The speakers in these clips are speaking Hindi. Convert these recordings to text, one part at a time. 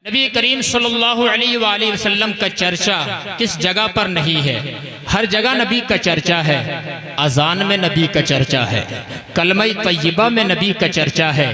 नबी करीम सल्लल्लाहु अलैहि वसल्लम का चर्चा किस जगह पर नहीं है? हर जगह नबी का चर्चा है। अजान में नबी का चर्चा है, कलमा तय्यबा में नबी का चर्चा है,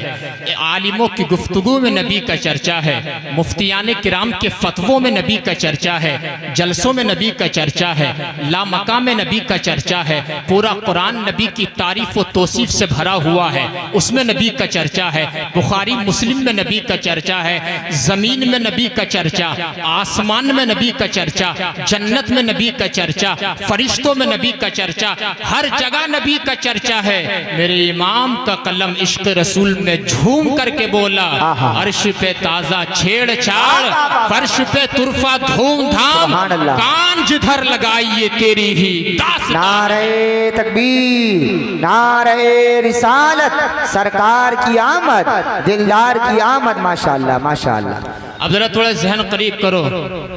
आलिमों की गुफ्तगू में नबी का चर्चा है, मुफ्तियान किराम के फतवों में नबी का चर्चा है, जलसों में नबी का चर्चा है, लामका में नबी का चर्चा है। पूरा कुरान नबी की तारीफ व तौसीफ से भरा हुआ है, उसमें नबी का चर्चा है। बुखारी मुस्लिम में नबी का चर्चा है, जमीन में नबी का चर्चा, आसमान में नबी का चर्चा, जन्नत में नबी का चर्चा, फरिश्तों में नबी का चर्चा, हर जगह नबी का चर्चा है। मेरे इमाम का कलम इश्क रसूल में झूम करके बोला, अर्श पे ताजा छेड़छाड़, फर्श पे तुरफा धूमधाम, कान जिधर लगाइए तेरी ही दास्तां। नारे तकबीर, नारे रिसालत, सरकार की आमद, दिलदार की आमद। माशाअल्लाह माशाअल्लाह। अब जरा थोड़ा जहन करीब करो,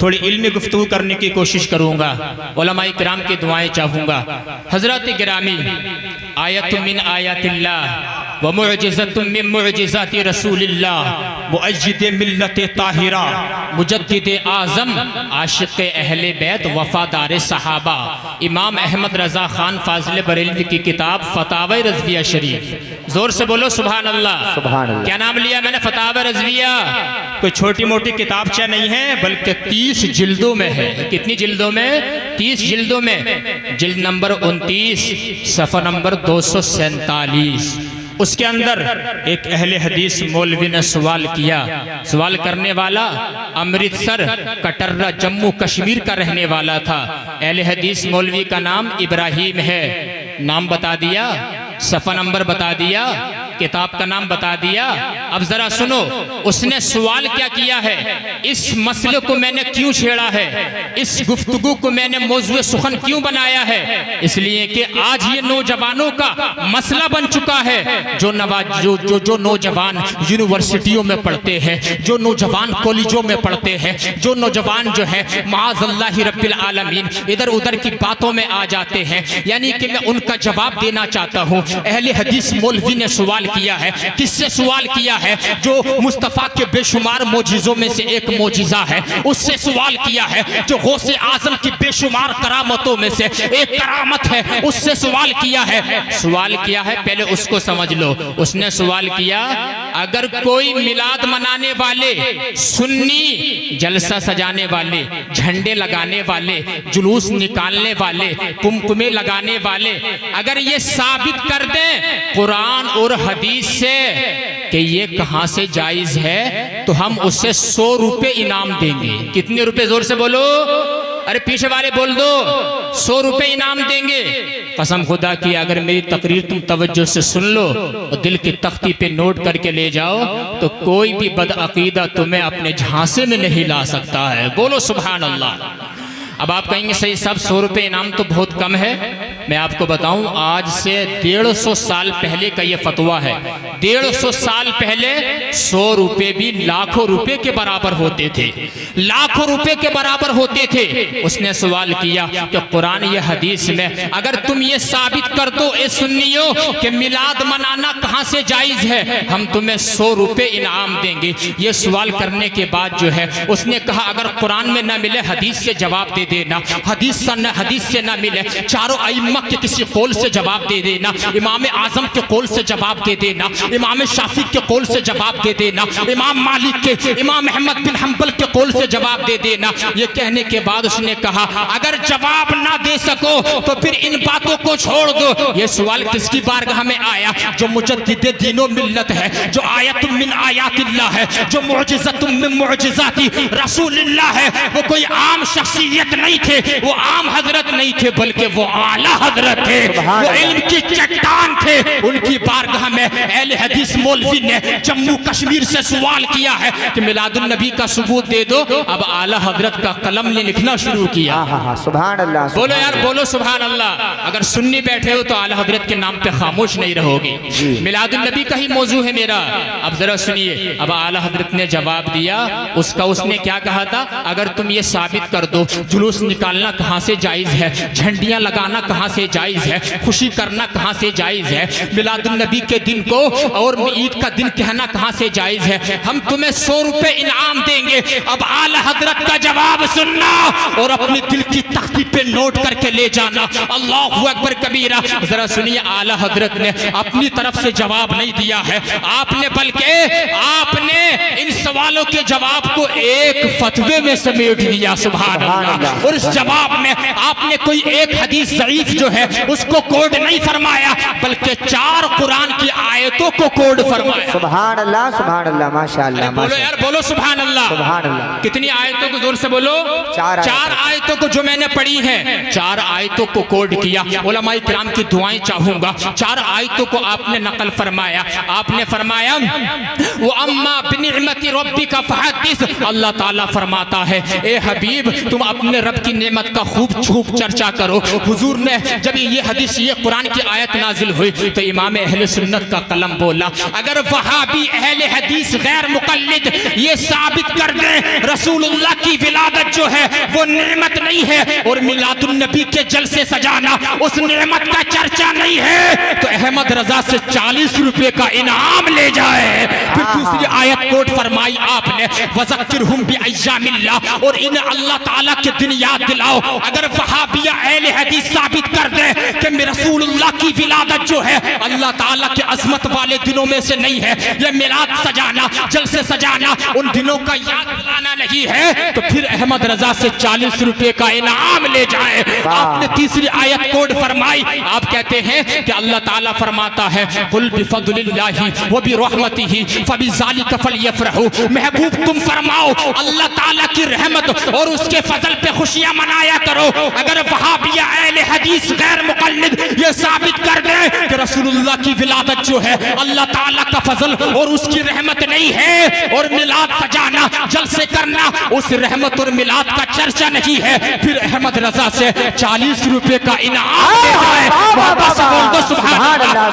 थोड़ी इल्मी गुफ्तगू करने की कोशिश करूंगा, उलमाए किराम की दुआएं चाहूंगा। हजरत गिरामी, आयतुम मिन आयातिल्लाह व मुअजिज़तुम मिन मुअजिज़ाति रसूलिल्लाह, मुअज्जिद मिल्लत ताहिरा, मुजद्दिद आज़म, आशिक़ अहले बैत, वफादार सहाबा, इमाम अहमद रज़ा खान फाज़िल बरेलवी की किताब फतावा रज़विया शरीफ। जोर से बोलो सुभान अल्लाह। सुभान अल्लाह। क्या नाम लिया मैंने? फतावा रज़विया। कोई छोटी मोटी किताबचा नहीं है, बल्कि 30 जिल्दों में है। कितनी जिल्दों में? 30 जिल्दों में। जिल्द नंबर 29, सफ़ा नंबर 247। उसके अंदर एक अहले हदीस मौलवी ने सवाल किया। सवाल करने वाला अमृतसर, कटर्रा, जम्मू कश्मीर का रहने वाला था। अहले हदीस मौलवी का नाम इब्राहिम है। नाम बता दिया, सफ़ा नंबर बता दिया, किताब का नाम बता दिया। अब जरा सुनो, उसने सवाल क्या किया है, इस मसले को मैंने क्यों छेड़ा है, इस गुफ्तगू को मैंने मौज़ूए सुखन क्यों बनाया है? इसलिए कि आज ये नौजवानों का मसला बन चुका है। जो नौजवान यूनिवर्सिटियों में पढ़ते हैं, जो नौजवान कॉलेजों में पढ़ते हैं, जो नौजवान जो है माअज़ल्लाहि रब्बिल आलमीन इधर उधर की बातों में आ जाते हैं। यानी कि मैं उनका जवाब देना चाहता हूँ। अहले हदीस मौलवी ने सवाल किया है। किससे सवाल किया है? जो मुस्तफा के बेशुमार मोजिज़ों में से एक मोजिज़ा है, उससे सवाल किया है। जो गौसे आजम की बेशुमार करामतों में से एक करामत है, उससे सवाल किया है। सवाल किया है, पहले उसको समझ लो। उसने सवाल किया, अगर कोई मिलाद मनाने वाले, सुन्नी, जलसा सजाने वाले, झंडे लगाने वाले, जुलूस निकालने वाले, कुमकुमे लगाने वाले, अगर ये साबित कर दें कुरान और हदीस से कि ये कहां से जायज है, तो हम उससे 100 रुपए इनाम देंगे। कितने रुपए? जोर से बोलो। अरे पीछे वाले बोल दो। 100 रुपए इनाम देंगे। कसम खुदा की, अगर मेरी तकरीर तुम तवज्जो से सुन लो और दिल की तख्ती पे नोट करके ले जाओ, तो कोई भी बदअकीदा तुम्हें अपने झांसे में नहीं ला सकता है। बोलो सुभान अल्लाह। अब आप कहेंगे सही साहब, 100 रुपये इनाम तो बहुत कम है। मैं आपको बताऊं, आज से 150 साल पहले का ये फतवा है। 150 साल पहले 100 रुपये भी लाखों रुपए के बराबर होते थे। लाखों रुपए के बराबर होते थे। उसने सवाल किया कि कुरान या हदीस में अगर तुम ये साबित कर दो ए सुन्नियों कि मिलाद मनाना कहाँ से जायज है, हम तुम्हें 100 रुपये इनाम देंगे। ये सवाल करने के बाद जो है उसने कहा, अगर कुरान में न मिले हदीस से जवाब दे देना, हदीस से ना मिले चारों अइम्मा के किसी कौल से जवाब दे देना, इमाम आजम के कौल से जवाब दे देना, इमाम शाफी के कौल से जवाब दे देना, इमाम मालिक के, इमाम अहमद बिन हंबल के कौल से जवाब दे देना। ये कहने के बाद उसने कहा, अगर जवाब ना दे सको तो फिर इन बातों को छोड़ दो। ये सवाल किसकी बारगाह में आया? जो मुजद्दिद दीनो मिल्लत है, जो आयतुम मिन आयातिल्लाह है, जो मुअजिज़तुम मिन मुअजिज़ाति रसूलिल्लाह है। वो कोई आम शख्सियत नहीं थे, वो आम हजरत नहीं थे, बल्कि वो आला हजरत थे, वो इल्म की चट्टान थे। उनकी बारगाह में अहले हदीस मौलवी ने जम्मू कश्मीर से सवाल किया है कि मिलादुन नबी का सबूत दे दो। अब आला हजरत का कलम ने लिखना शुरू किया। सुभान अल्लाह। बोलो यार, बोलो सुभान अल्लाह। अगर सुन्नी बैठे हो तो आला हजरत के नाम पे खामोश नहीं रहोगे। मिलादुन नबी का ही मौजू है मेरा। अब जरा सुनिए, अब आला हजरत ने जवाब दिया। उसने क्या कहा था? अगर तुम ये साबित कर दो जुलूस निकालना कहाँ से जायज है, झंडियां लगाना कहाँ से जायज है, खुशी करना कहाँ से जायज है, मिलादुन नबी के दिन को और ईद का दिन कहना कहाँ से जायज है। हम तुम्हें 100 रुपए इनाम देंगे। अब आला हजरत का जवाब सुनना और अपनी दिल की तख्ती पे नोट करके ले जाना। अल्लाहु अकबर कबीरा। जरा सुनिए, आला हजरत ने अपनी तरफ से जवाब नहीं दिया है आपने, बल्कि आपने इन सवालों के जवाब को एक फतवे में समेट दिया। सुभान अल्लाह। और इस जवाब में आपने कोई एक हदीस ज़ईफ जो है उसको कोड नहीं फरमाया, बल्कि 4 कुरान की आयतों को कोड फरमाया। सुभान अल्लाह, सुभान अल्लाह, माशाअल्लाह। बोलो यार, बोलो सुभान अल्लाह। सुभान अल्लाह। कितनी आयतों को जोर से बोलो? 4 आयतों को जो मैंने पढ़ी हैं, 4 आयतों को कोड किया। उलमाए किराम की दुआएं चाहूंगा। 4 आयतों को आपने नकल फरमाया। आपने फरमाया वो अम्मा बिनिअमति रब्बिका फहद्दिस। अल्लाह ताला फरमाता है, ए हबीब तुम अपने रब की नेमत का खूब चर्चा करो। हुजूर ने जब ये हदीस, ये कुरान की आयत नाजिल हुई तो इमाम अहले सुन्नत का कलम बोला, अगर वहाबी अहले हदीस गैर मुकल्लिद ये साबित कर दे रसूलुल्लाह की विलादत जो है वो नेमत नहीं है और मिलादुन नबी के जलसे सजाना उस नेमत का चर्चा नहीं है, तो अहमद रजा से 40 रुपए का इनाम ले जाए। फिर दूसरी आयत कोट फरमाई आपने, वज़क्किरहुम बिअय्यामिल्लाह, और इन्हें अल्लाह ताला के दिन याद दिलाओ। अगर वहाबिया अहले हदीस साबित कर दे कि रसूलुल्लाह की विलादत जो है अल्लाह ताला के अजमत वाले दिनों में से नहीं है, ये मिलाद सजाना, जलसे सजाना उन दिनों का याद दिलाना नहीं है, तो फिर अहमद रजा से 40 रुपए का इनाम ले जाए। आपने तीसरी आयत कोड फरमाई। आप कहते हैं कि अल्लाह ताला फरमाता है, कुल बिफज़लिल्लाहि व बिरहमतिही फबिज़ालिका फलयफ़रहू। महबूब तुम फरमाओ अल्लाह ताला की रहमत और उसके फजल पे खुशियां मनाया करो। अगर वहाबिया अहले हदीस गैर मुकल्लिद ये साबित कर दे कि रसूलुल्लाह की विलादत जो है अल्लाह ताला का फजल और उसकी रहमत नहीं है और मिलाद सजाना, जलसे करना उस रहमत और मिलाद का चर्चा नहीं है, फिर अहमद रजा से 40 रुपए का इनाम ले जाए।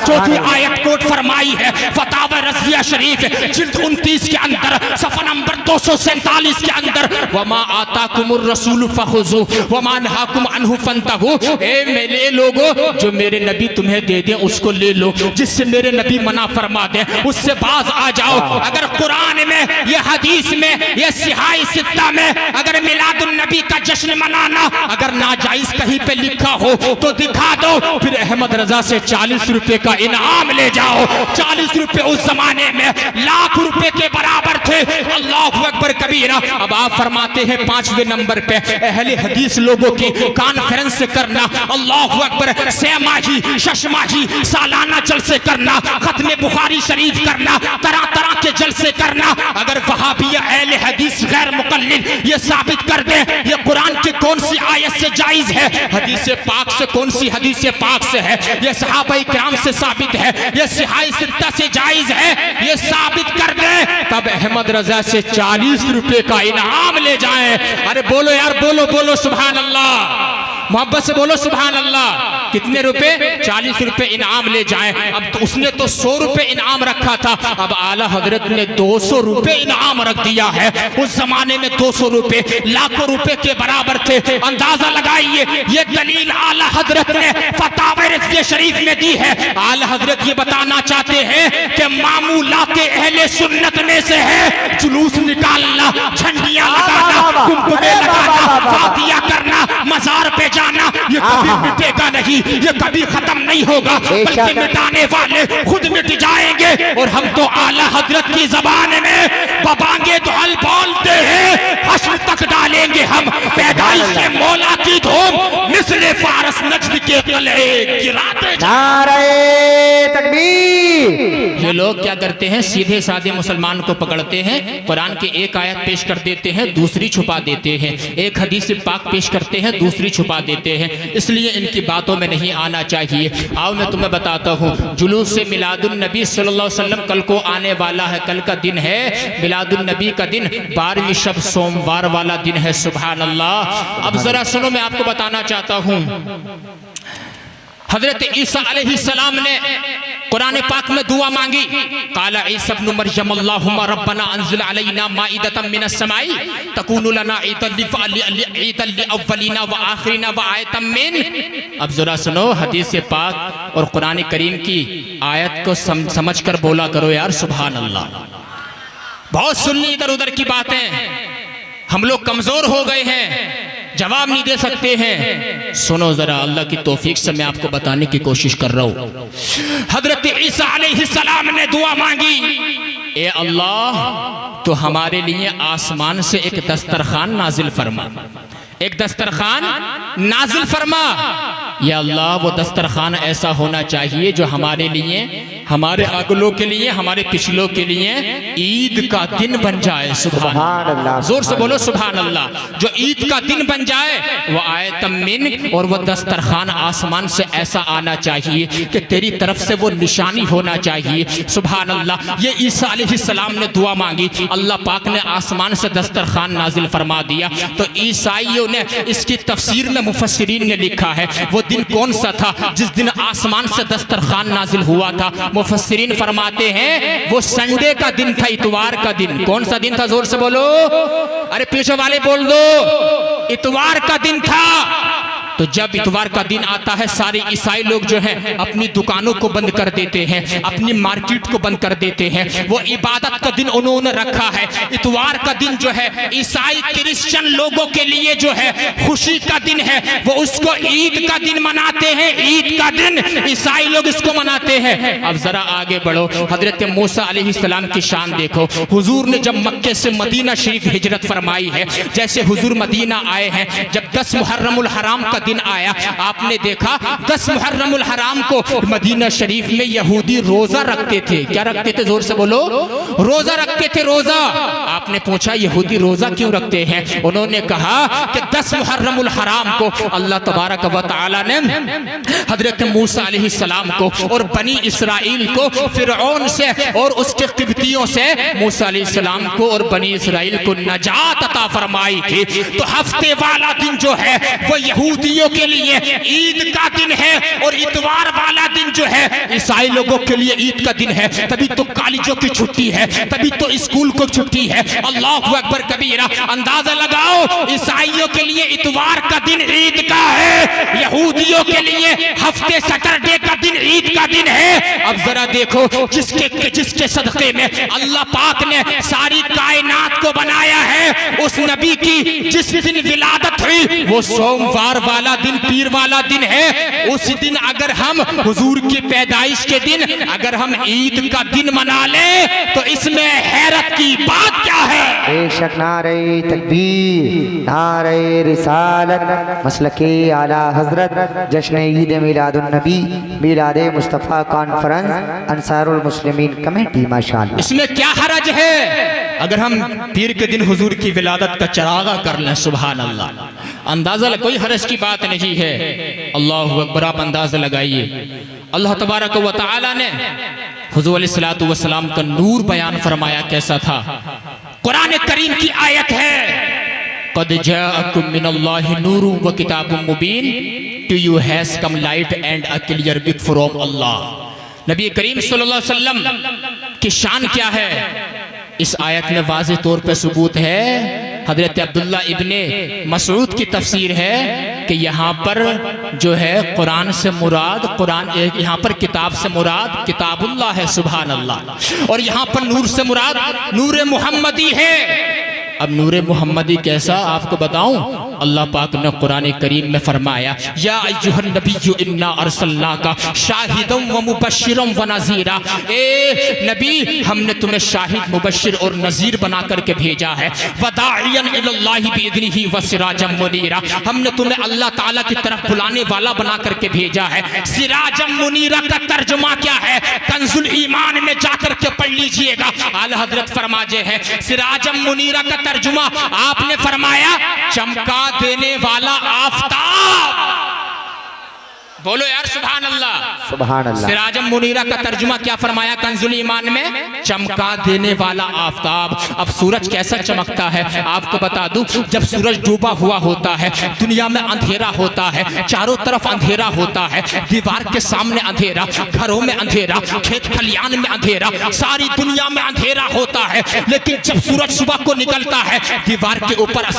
चौथी आयत कोट फरमाई है फतावा रज़िया शरीफ जिल्द 29 के अंदर सफ़ा नंबर 247 के अंदर, वमा आताकुमुर रसूल फखुज़ू वमा नहाकुम अन्हु फंतहू। ए मेरे लोगो, जो मेरे नबी तुम्हें दे दे उसको ले लो, जिससे मेरे नबी मना फरमा दे उससे बाज आ जाओ। अगर कुरान में या हदीस में या सिहाई सित्ता में अगर मिलादुन नबी का जश्न मनाना अगर नाजायज कहीं पे लिखा हो तो दिखा दो, फिर अहमद रजा से 40 रुपए का इनाम ले जाओ। 40 रुपए उस जमाने में लाख रुपए के बराबर थे। अल्लाहु अकबर कबीरा। अब आप फरमाते हैं 5वें नंबर पे अहले हदीस लोगों की कॉन्फ्रेंस करना, अल्लाहु अकबर, सेमाही, शशमाही, सालाना जलसे करना, खत्म बुखारी शरीफ करना, तरह तरह के जलसे करना। अगर वहाबिया अहले हदीस गैर मुकल्लिद ये साबित कर दे ये कुरान की कौन सी आयत से जायज है, हदीस पाक से कौन सी हदीस पाक से है, ये सहाबा इकराम से साबित है, ये सिहाई सित्ता से जायज है, ये साबित कर दे, तब अहमद रजा से 40 रुपए का इनाम ले जाए। अरे बोलो यार, बोलो बोलो सुभान अल्लाह, मोहब्बत से बोलो सुभान अल्लाह। कितने रुपए? 40 रुपए इनाम ले जाए। अब तो उसने तो 100 रुपए इनाम रखा था, अब आला हजरत ने 200 रुपए इनाम रख दिया है। उस जमाने में 200 रुपए लाखों रुपए के बराबर थे। अंदाजा लगाइए, ये दलील आला हजरत ने फतावा रज़िया शरीफ में दी है। आला हजरत ये बताना चाहते हैं कि मामूलाते अहले सुन्नत में से है जुलूस निकालना, झंडियां लगाना, कुमकुमे लगाना, फातिया करना, मजार पे जाना, ये कभी मिटेगा नहीं, ये कभी खत्म नहीं होगा, बल्कि मिटाने वाले खुद मिट जाएंगे। और हम तो आला हजरत की जबान में बबांगे तो हल बोलते हैं, हश्र तक डालेंगे हम पैदाइश के मौला की धूम मिस्र फारस नज्द के गले गिराते। नारे तकबीर। ये लोग क्या करते हैं, सीधे साधे मुसलमान को पकड़ते हैं, कुरान की एक आयत पेश कर देते हैं, दूसरी छुपा देते हैं, एक हदीस पाक पेश करते हैं, दूसरी छुपा देते हैं। इसलिए इनकी बातों में नहीं आना चाहिए। आओ मैं तुम्हें बताता हूँ, जुलूस से मिलादुन नबी सल्लल्लाहु अलैहि वसल्लम कल को आने वाला है। कल का दिन है मिलादुन नबी का दिन, 12वीं शब सोमवार वाला दिन है। सुभान अल्लाह। अब जरा सुनो, मैं आपको बताना चाहता हूँ, हजरत ईसा अलैहिस्सलाम ने कुरान पाक में दुआ मांगी, काला ईसा इब्न मरयम अल्लाहुम्मा रब्बना अंजिल अलैना माइदतम मिनस समाई तकूनु लना ईदन लिअव्वलिना व आखिरिना व आयतम मिन। अब जरा सुनो हदीस पाक और कुरान करीम की आयत को समझ कर बोला करो यार सुभान अल्लाह। बहुत सुननी इधर उधर की बातें, हम लोग कमजोर हो गए हैं, जवाब नहीं दे सकते हैं। सुनो जरा, अल्लाह की तौफीक से मैं आपको बताने की कोशिश कर रहा हूं। हजरत ईसा अलैहिस्सलाम ने दुआ मांगी, ए अल्लाह तो हमारे लिए आसमान से एक दस्तरखान नाजिल फरमा, एक दस्तरखान नाजिल फरमा। या अल्लाह वो दस्तरखान ऐसा होना चाहिए जो हमारे लिए, हमारे अगलों के लिए, हमारे पिछलों के लिए ईद का दिन बन जाए। सुभान अल्लाह, जोर से बोलो सुभान अल्लाह। जो ईद का दिन बन जाए वो आयतम मिन, और वो दस्तरखान आसमान से ऐसा आना चाहिए कि तेरी तरफ से वो निशानी होना चाहिए। सुभान अल्लाह। ये ईसा अलैहिस्सलाम ने दुआ मांगी, अल्लाह पाक ने आसमान से दस्तरखान नाजिल फरमा दिया। तो ईसाइयों ने इसकी तफसीर में मुफस्सिरीन ने लिखा है वो दिन कौन सा था जिस दिन आसमान से दस्तरखान नाजिल हुआ था। मुफस्सिरीन फरमाते हैं वो संडे का दिन था, इतवार का दिन। कौन सा दिन था, जोर से बोलो, अरे पीछे वाले बोल दो, इतवार का दिन था। तो जब इतवार का दिन आता है सारे ईसाई लोग जो हैं अपनी दुकानों को बंद कर देते हैं, अपनी मार्केट को बंद कर देते हैं। वो इबादत का दिन उन्होंने रखा है। इतवार का दिन जो है ईसाई क्रिश्चियन लोगों के लिए जो है खुशी का दिन है, वो उसको ईद का दिन मनाते हैं। ईद का दिन ईसाई लोग इसको मनाते हैं। अब जरा आगे बढ़ो, हजरत मूसा अलैहिस्सलाम की शान देखो। हुजूर ने जब मक्के से मदीना शरीफ हिजरत फरमाई है, जैसे हुजूर मदीना आए हैं, जब 10 मुहर्रमुल हराम का दिन आया, आपने देखा 10 मुहर्रमुल हराम को मदीना शरीफ में यहूदी रोजा रखते थे। क्या रखते थे, जोर से बोलो, रोजा रखते थे, रोजा। आपने पूछा यहूदी रोजा क्यों रखते हैं? उन्होंने कहा कि 10 मुहर्रमुल हराम को अल्लाह तबारक व तआला ने हजरत मूसा अलैहिस्सलाम को और बनी इसराइल को फिरऔन से और उसके किब्तियों से मूसा अलैहिस्सलाम को और बनी इसराइल को नजात अता फरमाई थी। तो हफ्ते वाला दिन जो है वो यहूदियों के लिए ईद का दिन है, और इतवार वाला दिन जो है ईसाई लोगों के लिए ईद का दिन है। तभी तो कॉलेजों की छुट्टी है, तभी तो स्कूल को छुट्टी है। अल्लाहु अकबर कबीरा। अंदाजा लगाओ, ईसाइयों के लिए इतवार का दिन ईद का है, यहूदियों के लिए हफ्ते सैटरडे का दिन ईद का दिन है। अब जरा देखो, जिसके सदके में अल्लाह पाक ने सारी कायनात को बनाया है, उस नबी की जिस दिन विलादत हुई वो सोमवार वाला दिन, पीर वाला दिन है। उस दिन अगर हम हुजूर की पैदाइश के दिन अगर हम ईद का दिन मना लें तो इसमें हैरत की बात क्या है? बेशक नारे तकबीर, नारे रिसालत, मसलके आला हजरत, जश्न ईद मिलादुन नबी, मिलाद मुस्तफ़ा कॉन्फ्रेंस, अंसारुल मुस्लिमीन कमेटी। माशाअल्लाह, इसमें क्या हरज है अगर हम पीर के दिन हुजूर की विलादत का चरागा कर लें? सुभान अल्लाह। अंदाजा, कोई हरज की बात नहीं है। अल्लाहु अकबर। आप अंदाजा लगाइए, अल्लाह तबारक व तआला ने हुजूर अलैहिस्सलातु वस्सलाम का नूर बयान फरमाया कैसा था। कुरान करीम की आयत है, क़द जाअकुम मिनल्लाहि नूरुन व किताबुम मुबीन, to you has come light and a clear book from Allah. नबी करीम सल्लल्लाहु अलैहि वसल्लम की शान क्या है इस आयत में वाज़ेह तौर पे सबूत है। हजरत अब्दुल्ला इब्ने मसऊद की तफसीर है कि यहाँ पर जो है कुरान से मुराद, कुरान यहाँ पर किताब से मुराद किताबुल्लाह है, सुभान अल्लाह। और यहाँ पर नूर से मुराद नूर मुहम्मदी है। अब नूर मुहम्मदी कैसा आपको बताऊं? अल्लाह पाक ने कुरान करीम में फरमाया, या अय्युहन नबिय्यु इन्ना अर्सलनाका शाहिदन व मुबश्शिरन व नज़ीरा। ए नबी, हमने तुम्हें शाहिद, मुबश्शिर और नज़ीर बना करके भेजा है। व दाइयन इलल्लाहि बिइज़निही व सिराजम मुनीरा, हमने तुम्हें अल्लाह ताला की तरफ बुलाने वाला बना करके भेजा है। सिराजम मुनीरा का तर्जुमा क्या है? कंजुल ईमान में जाकर के पढ़ लीजिएगा। आला हजरत फरमाजे है सिराजम मुनीरा का तर्जुमा आपने फरमाया चमका देने वाला आफताब। बोलो यार सुभान अल्लाह। सुभान अल्लाह। सिराजम मुनीरा का तर्जुमा क्या फरमाया कंजुल ईमान में? चमका देने वाला आफताब। अब सूरज कैसा चमकता है आपको बता दूं, जब सूरज डूबा हुआ होता है, दुनिया में अंधेरा होता है, चारों तरफ अंधेरा होता है, दीवार के सामने अंधेरा, घरों में अंधेरा, खेत खलियान में अंधेरा, सारी दुनिया में अंधेरा होता है। लेकिन जब सूरज सुबह को निकलता है, दीवार के ऊपर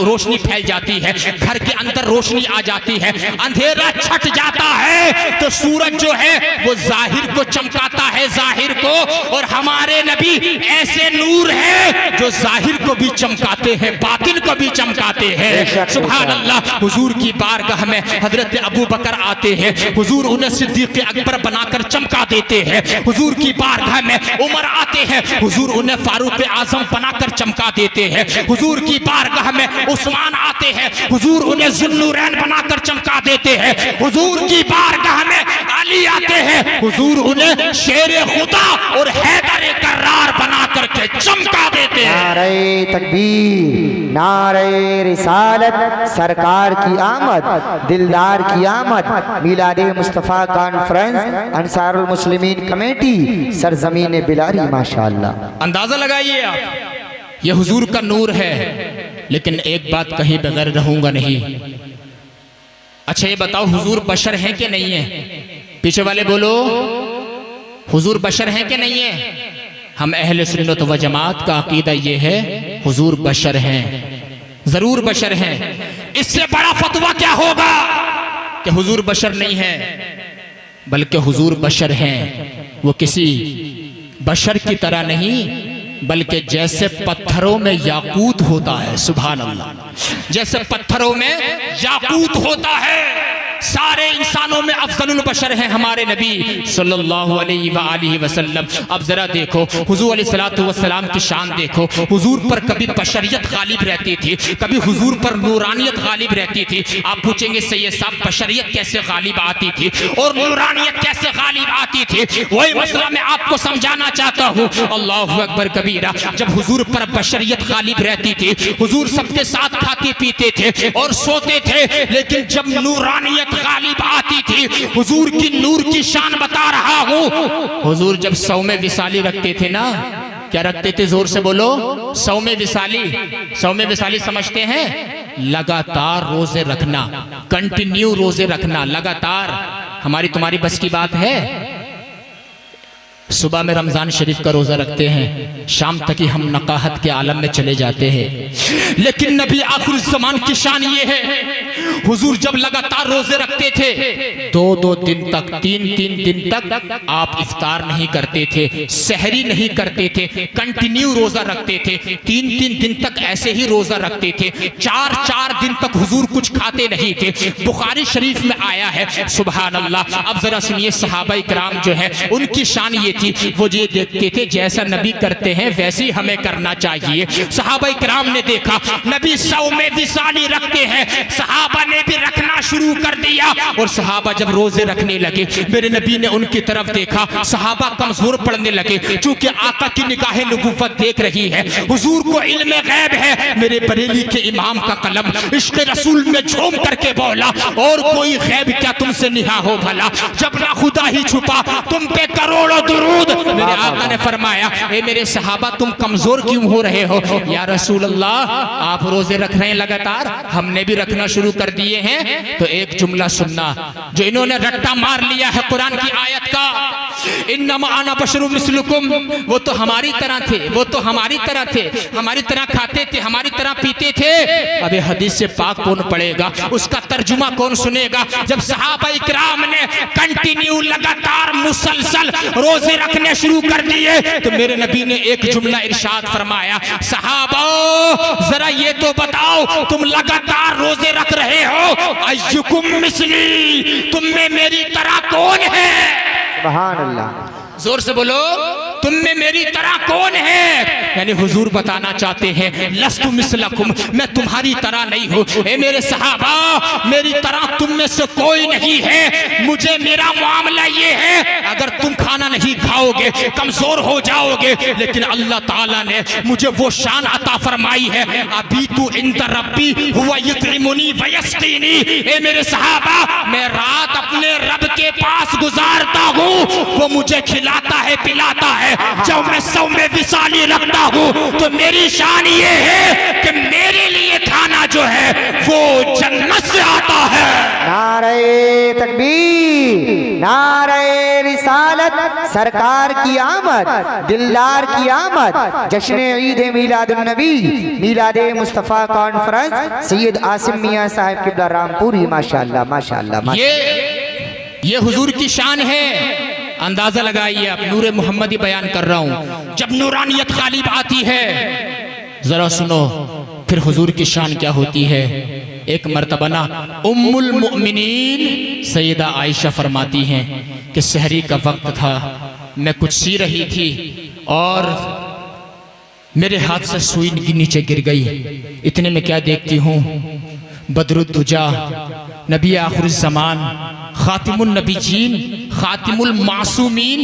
रोशनी फैल जाती है, घर के अंदर रोशनी आ जाती है, अंधेरा छट जाता है, तो सूरज जो है वो जाहिर को चमकाता है, जाहिर को। और हमारे नबी ऐसे नूर है जो जाहिर को भी चमकाते हैं, बातिन को भी चमकाते हैं। सुभान अल्लाह। हुजूर की बारगाह में हजरत अबू बकर आते हैं, हुजूर उन्हें सिद्दीक अकबर बनाकर चमका देते हैं। हुजूर की बारगाह में उमर आते हैं, हुजूर उन्हें फारूक आजम बनाकर चमका देते हैं। हुजूर की बारगाह में उस्मान आते हैं, हुजूर उन्हें ज़ुन्नूरैन बनाकर चमका देते हैं। हुजूर की बारगाह में अली आते हैं, हुजूर उन्हें शेर खुदा और हैदर कर्रार बना करके चमका देते हैं। नारे तकबीर, नारे रिसालत, सरकार की आमद, दिलदार की आमद, मिलादे मुस्तफ़ा कॉन्फ्रेंस, अंसारुल मुस्लिमीन कमेटी, सरजमीन बिलारी। माशाअल्लाह। अंदाजा लगाइए आप, ये हुजूर का नूर है। लेकिन एक बात कहीं बगैर रहूंगा नहीं। अच्छा ये बताओ, हुजूर बशर हैं कि नहीं है? पीछे वाले बोलो, हुजूर बशर हैं कि नहीं है? हम अहले सुन्नत व जमात का अकीदा ये है, हुजूर बशर हैं, जरूर बशर हैं। इससे बड़ा फतवा क्या होगा कि हुजूर बशर नहीं है, बल्कि हुजूर बशर हैं। वो किसी बशर की तरह नहीं, बल्कि जैसे पत्थरों में याकूत होता है। सुभान अल्लाह। जैसे पत्थरों में याकूत होता है, सारे इंसानों में अफजलुल बशर हैं हमारे नबी सल्लल्लाहु अलैहि वसल्लम। अब जरा देखो हुजूर अलैहिस्सलातु वस्सलाम की शान देखो। हुजूर पर कभी बशरियत गालिब रहती थी, कभी हुजूर पर नूरानियत गालिब रहती थी। आप पूछेंगे सैयद साहब बशरियत कैसे गालिब आती थी और नूरानियत कैसे गालिब आती थी? वही मसला मैं आपको समझाना चाहता हूँ। अल्लाहु अकबर कबीरा। जब हुजूर पर बशरियत गालिब रहती थी, हुजूर सबके साथ खाते पीते थे और सोते थे, लेकिन जब नूरानियत गालिब आती थी, हुजूर की नूर की शान बता रहा हूं। हुजूर जब सौमे विसाली रखते थे ना, क्या रखते थे? जोर से बोलो। सौमे विसाली। सौमे विसाली समझते हैं? लगातार रोजे रखना, कंटिन्यू रोजे रखना, लगातार। हमारी तुम्हारी बस की बात है? सुबह में रमजान शरीफ का रोजा रखते हैं, शाम तक ही हम नकाहत के आलम में चले जाते हैं। लेकिन नबी आखिर ज़मान की शान ये है, हुजूर जब लगातार रोजे रखते थे, दो दिन तक, तीन दिन तक आप इफ्तार नहीं करते थे, सहरी नहीं करते थे, कंटिन्यू रोजा रखते थे। तीन दिन तक ऐसे ही रोजा रखते थे। चार दिन तक हुजूर कुछ खाते नहीं थे। बुखारी शरीफ में आया है। सुभान अल्लाह। अब जरा सुनिए, सहाबा इकराम जो है उनकी शान ये थी, वो ये देखते थे जैसा नबी करते हैं वैसे ही हमें करना चाहिए। सहाबा इकराम ने देखा नबी सौमे विसाली रखते हैं, सहाबा ने भी रखना शुरू कर दिया। और सहाबा जब रोजे रखने लगे, मेरे नबी ने उनकी तरफ देखा, सहाबा कमजोर पड़ने लगे। चूंकि आका की निगाहे नबुव्वत देख रही है, हुजूर को इल्म गैब है। मेरे बरेली के इमाम का कलम इश्क़ रसूल में झूम करके बोला, और कोई गैब क्या तुमसे निहा हो भला, जब ना खुदा ही छुपा तुम पे करोड़ों दुरूद। मेरे आका ने फरमाया, ए मेरे सहाबा तुम कमजोर क्यों हो रहे हो? या रसूल अल्लाह, आप रोजे रख रहे हैं लगातार, हमने भी रखना शुरू कर दिए हैं। तो एक जुमला सुनना जो इन्होंने रट्टा मार लिया है कुरान की आयत का, इन्नमा अना बशरुम मिस्लुकुम। वो तो हमारी तरह थे, वो तो हमारी तरह थे, हमारी तरह खाते थे, हमारी तरह पीते थे। अबे हदीस से पाक कौन पढ़ेगा, उसका तर्जुमा कौन सुनेगा? जब सहाबा इकराम ने कंटिन्यू लगातार मुसलसल रोजे रखने शुरू कर दिए, तो मेरे नबी ने एक जुमला इरशाद फरमाया, सहाबा जरा ये तो बताओ, तुम लगातार रोजे रख रहे हो, अय्युकुम मिस्ली, तुम में मेरी तरह कौन है? सुभान अल्लाह। जोर से बोलो, तुम में मेरी तरह कौन है? यानी हुजूर बताना चाहते हैं लस्तु मिसलकुम, मैं तुम्हारी तरह नहीं हूँ। ए मेरे सहाबा, मेरी तरह तुम में से कोई नहीं है। मुझे मेरा मामला ये है, अगर तुम खाना नहीं खाओगे कमजोर हो जाओगे, लेकिन अल्लाह ताला ने मुझे वो शान अता फरमाई है, अभी तू इंद रब्बी हुवा युतइमुनी व यस्कीनी। ए मेरे सहाबा, मैं रात अपने रब के पास गुजारता हूँ, वो मुझे खिलाता है पिलाता है। जब मैं सौ में विसाली रखता हूँ तो मेरी शान ये है कि मेरे लिए खाना जो है वो जन्नत से आता है। नारे तकबीर, नारे रिसालत, सरकार की आमद, दिलदार की आमद, जश्न ईद मिलादुन नबी, मिलादे मुस्तफ़ा कॉन्फ्रेंस, सैयद आसिम मियां साहब किबला रामपुरी। माशाअल्लाह माशाअल्लाह। ये हुजूर की शान है। अंदाजा लगाइए, आप नूरे मोहम्मदी बयान कर रहा हूं। जब नूरानियत गालिब आती है, जरा सुनो फिर हुजूर की शान क्या होती है। एक मर्तबा ना उम्मुल मुमिनीन सैयदा आयशा फरमाती हैं कि सहरी का वक्त था, मैं कुछ सी रही थी और मेरे हाथ से सुई नीचे गिर गई। इतने में क्या देखती हूँ, बदरुद्दुजा, नबी आखिर ज़मान, खातिमुन नबीजीन, खातिमुल मासूमीन,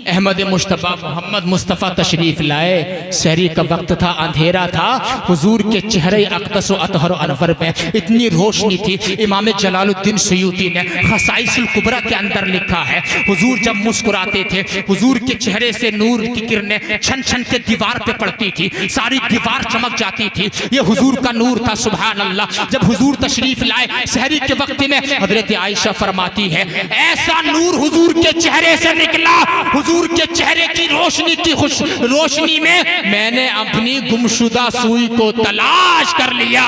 अहमद मुश्तबा मोहम्मद मुस्तफ़ा तशरीफ लाए। सहरी का वक्त था, अंधेरा था। हुजूर के चेहरे अक़दस व अतहर अनवर पे इतनी रोशनी थी। इमाम जलालुद्दीन सयूती ने खसाइसुल कुबरा के अंदर लिखा है, हुजूर जब मुस्कुराते थे, हुजूर के चेहरे से नूर की किरणें छन छन के दीवार पे पड़ती थी, सारी दीवार चमक जाती थी। ये हुजूर का नूर था। सुभान अल्लाह। जब हुजूर तशरीफ लाए सहरी के वक्त में, हजरत आयशा फरमाती है, ऐसा नूर हुजूर के चेहरे से निकला, हुजूर के चेहरे की रोशनी की खुश रोशनी में मैंने अपनी गुमशुदा सुई को तलाश कर लिया।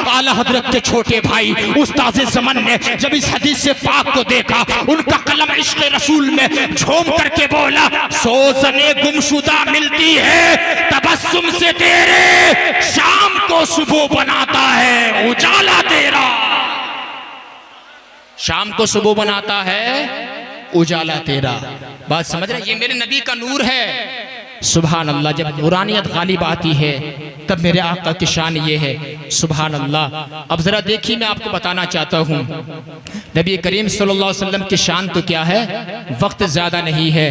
आला हजरत के छोटे भाई उस्ताद ज़मान ने जब इस हदीस से पाक को देखा, उनका कलम इश्क़ रसूल में झूम करके बोला, सोज़ने गुमशुदा मिलती है तबस्सुम से तेरे, शाम को सुबह बनाता है उजाला तेरा। शाम को सुबह बनाता है उजाला तेरा। बात समझ रहे? ये मेरे नबी का नूर है। सुभान अल्लाह। जब नूरानियत गालिब आती है तब मेरे आका की शान ये है। सुभान अल्लाह। अब जरा देखिए, मैं आपको बताना चाहता हूँ नबी करीम सल्लल्लाहु अलैहि वसल्लम की शान तो क्या है। वक्त ज्यादा नहीं है,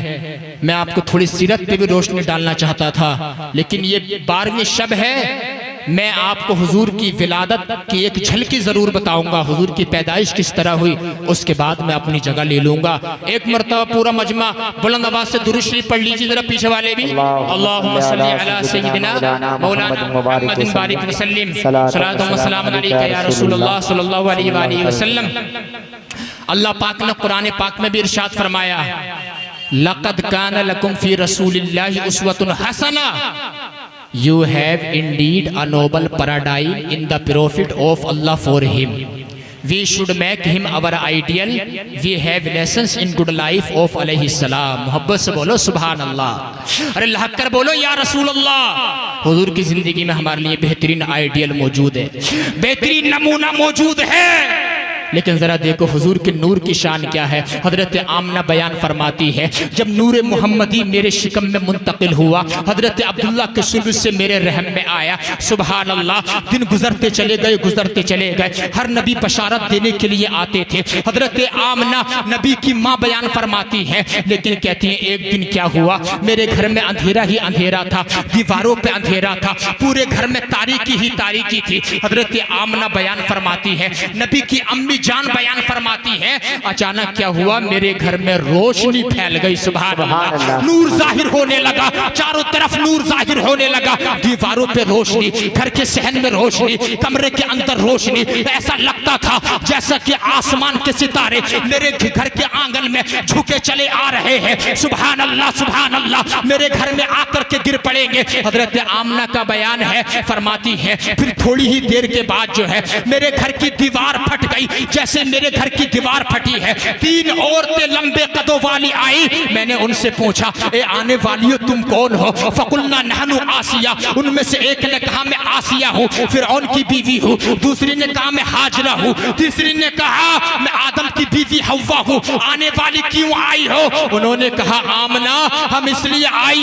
मैं आपको थोड़ी सीरत पे भी रोशनी डालना चाहता था, लेकिन ये 12वीं शब है। मैं आपको हुजूर की विलादत की एक झलकी जरूर बताऊंगा, हुजूर की पैदाइश किस तरह हुई, उसके बाद मैं अपनी जगह ले लूंगा। एक मरतबा पूरा मजमा बुलंद आवाज से दुरूद शरीफ पढ़ लीजिए जरा, पीछे वाले भी। अल्लाहुम्मा सल्ली अला सय्यिदिना मौलाना मुहम्मदिन बारिक वसल्लिम सलातु व सलाम अलैका या रसूलुल्लाह सल्लल्लाहु अलैहि वसल्लम। अल्लाह पाक ने कुरान पाक में भी इरशाद फरमाया, लक़द कान लकुम फी रसूलिल्लाहि उस्वतुन हसना, You have indeed a noble paradigm in the prophet of Allah for him. We should make him our ideal. We have lessons in good life of अलैहि सलाम। मोहब्बत से बोलो सुभान अल्लाह। अरे लहक कर बोलो या रसूल अल्लाह। हुजूर की जिंदगी में हमारे लिए बेहतरीन आइडियल मौजूद है, बेहतरीन नमूना मौजूद है। लेकिन जरा देखो हुजूर के नूर की शान क्या है। हजरत आमना बयान फरमाती है, जब नूर मोहम्मदी मेरे शिकम में मुंतकिल हुआ, हजरत अब्दुल्ला के सुल्ब से मेरे रहम में आया। सुभान अल्लाह। दिन गुजरते चले गए, गुजरते चले गए। हर नबी बशारत देने के लिए आते थे। हजरत आमना नबी की माँ बयान फरमाती है, लेकिन कहती है एक दिन क्या हुआ, मेरे घर में अंधेरा ही अंधेरा था, दीवारों पे अंधेरा था, पूरे घर में तारीकी ही तारीकी थी। हजरत आमना बयान फरमाती है, नबी की अम्मी जान बयान फरमाती है, अचानक क्या हुआ, मेरे घर में रोशनी फैल गई। सुभान अल्लाह। नूर जाहिर होने लगा, चारों तरफ नूर जाहिर होने लगा, दीवारों पे रोशनी, घर के सहन में रोशनी, कमरे के अंदर रोशनी। ऐसा लगता था जैसा कि आसमान के सितारे मेरे घर के आंगन में झुके चले आ रहे हैं। सुभान अल्लाह सुभान अल्लाह, मेरे घर में आकर के गिर पड़ेंगे। हजरत आमना का बयान है, फरमाती है फिर थोड़ी ही देर के बाद जो है मेरे घर की दीवार फट गई, जैसे मेरे घर की दीवार फटी है। 3 औरतें लंबे कदों वाली आई, मैंने उनसे पूछा ए आने वाली तुम कौन हो? फकुलना नहनु आसिया, उनमें से एक ने कहा मैं आसिया हूँ, फिरौन की बीवी हूँ। दूसरी ने कहा मैं हाजरा हूँ। तीसरी ने कहा मैं आदम की बीवी हव्वा हूँ। आने वाली क्यों आई हो? उन्होंने कहा आमना हम इसलिए आई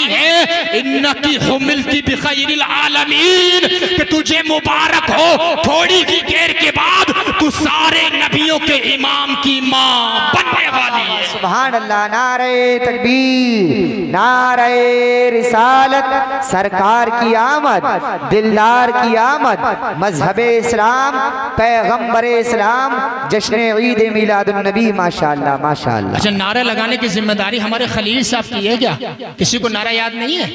है इन्नकी हुमिलती बिखैरिल आलमीन, कि तुझे मुबारक हो, थोड़ी ही देर के बाद तू सारे नबियों के इमाम की माँ बनने वाली है। सुभान अल्लाह। नारे तकबीर, नारे रिसालत, सरकार की आमद, दिलदार की आमद, मजहबे इस्लाम, पैगंबरे इस्लाम, जश्न ईद मिलादुन नबी। माशाअल्लाह माशाअल्लाह। अच्छा, नारा लगाने की जिम्मेदारी हमारे खलील साहब की है क्या? किसी को नारा याद नहीं है?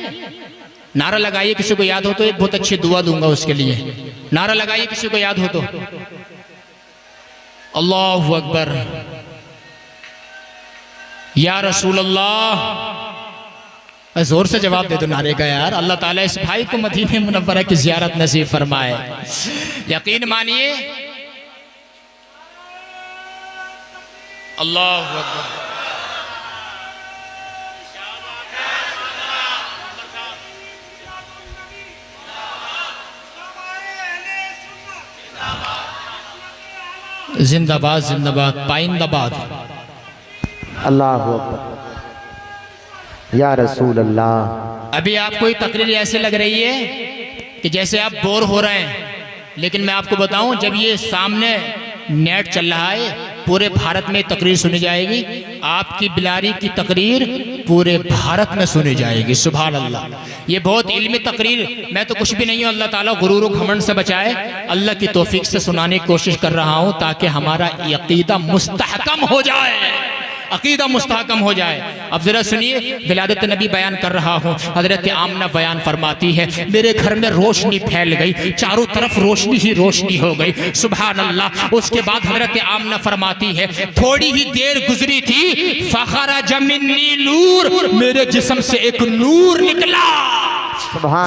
नारा लगाइए, किसी को याद हो तो एक बहुत अच्छी दुआ दूंगा उसके लिए। नारा लगाइए किसी को याद हो तो। अल्लाहु अकबर, या रसूल अल्लाह। जोर से जवाब दे दो नारे का यार। अल्लाह ताला इस भाई को मदीने मुनव्वरा की ज़ियारत नसीब फरमाए। यकीन मानिए, अल्लाहु अकबर। जिंदाबाद जिंदाबाद, पाइंदाबाद। अल्लाह अकबर, या रसूल अल्लाह। अभी आपको ये तकरीर ऐसे लग रही है कि जैसे आप बोर हो रहे हैं, लेकिन मैं आपको बताऊं जब ये सामने नेट चल रहा है, पूरे भारत में तकरीर सुनी जाएगी। आपकी बिलारी की तकरीर पूरे भारत में सुनी जाएगी। सुभान अल्लाह। ये बहुत इल्मी तकरीर, मैं तो कुछ भी नहीं हूँ, अल्लाह ताला गुरूर व घमंड से बचाए। अल्लाह की तौफीक से सुनाने की कोशिश कर रहा हूँ ताकि हमारा अकीदा मुस्तहकम हो जाए, अकीदा मुस्तहकम हो जाए। अब जरा सुनिए, विलादत नबी बयान कर रहा हूँ। हजरत आमना बयान फरमाती है मेरे घर में रोशनी फैल गई, चारों तरफ रोशनी ही रोशनी हो गई। सुभान अल्लाह। उसके बाद हजरत आमना फरमाती है थोड़ी ही देर गुजरी थी, फखरज मिन्नी नूर, मेरे जिस्म से एक नूर निकला।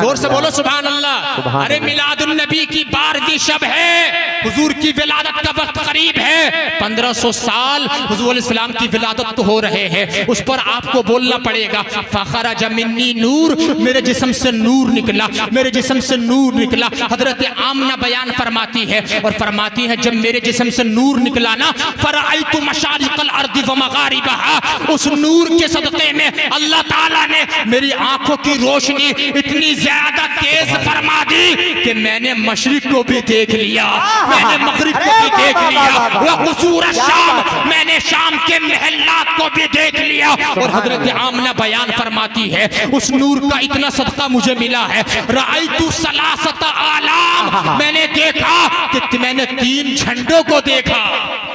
जोर से बोलो सुभान अल्लाह। अरे मिलादुन नबी की 12वीं शब है, हुजूर की विलादत का वक्त करीब है। 1500 साल हुजूर इस्लाम की विलादत को हो रहे हैं, उस पर आपको बोलना पड़ेगा फखरज मिन्नी नूर, मेरे जिस्म से नूर निकला, मेरे जिस्म से नूर निकला। हजरत आमना बयान फरमाती है और फरमाती है जब मेरे जिस्म से नूर निकला ना, फरअयतु मशारिकल अर्दि व मगारिबहा, उस नूर के सदक़े में अल्लाह ताला ने मेरी आंखों की रोशनी इतनी ज्यादा तेज फरमा दी कि मैंने मशरिक को भी देख लिया, मैंने मगरिब को भी देख लिया, वह कुसूर शाम, मैंने शाम के महल्लात को भी देख लिया। और हजरत आमना बयान फरमाती है उस नूर का इतना सदका मुझे मिला है, राइतु सलासत आलाम, मैंने देखा कि मैंने 3 झंडों को देखा।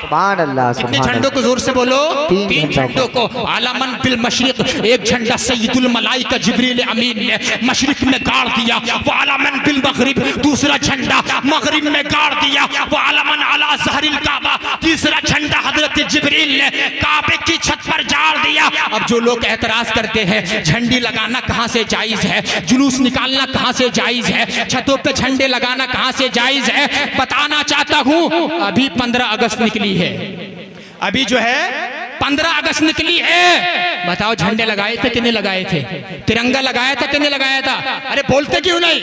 सुभान अल्लाह। कितने झंडों को? जोर से बोलो। 3 झंडों को। आलमन बिल मशरिक, एक झंडा सैयदुल मलाइका जिब्रील अमीन ने मशरिक में गाड़ दिया, वो आलमन बिल मगरिब, दूसरा झंडा मगरिब में गाड़ दिया, वो आलमन अला ज़हरिल काबा, तीसरा झंडा हजरत जिब्रील ने काबे की छत पर गाड़ दिया। अब जो लोग एतराज करते हैं झंडी लगाना कहां से जायज है, जुलूस निकालना कहां से जायज है, छतों पे झंडे लगाना कहां से जायज है, बताना चाहता हूं अभी 15 अगस्त निकली है, अभी जो है 15 अगस्त निकली है। बताओ झंडे लगाए थे कि नहीं लगाए थे? तिरंगा लगाया था कि नहीं लगाया था? अरे बोलते क्यों नहीं?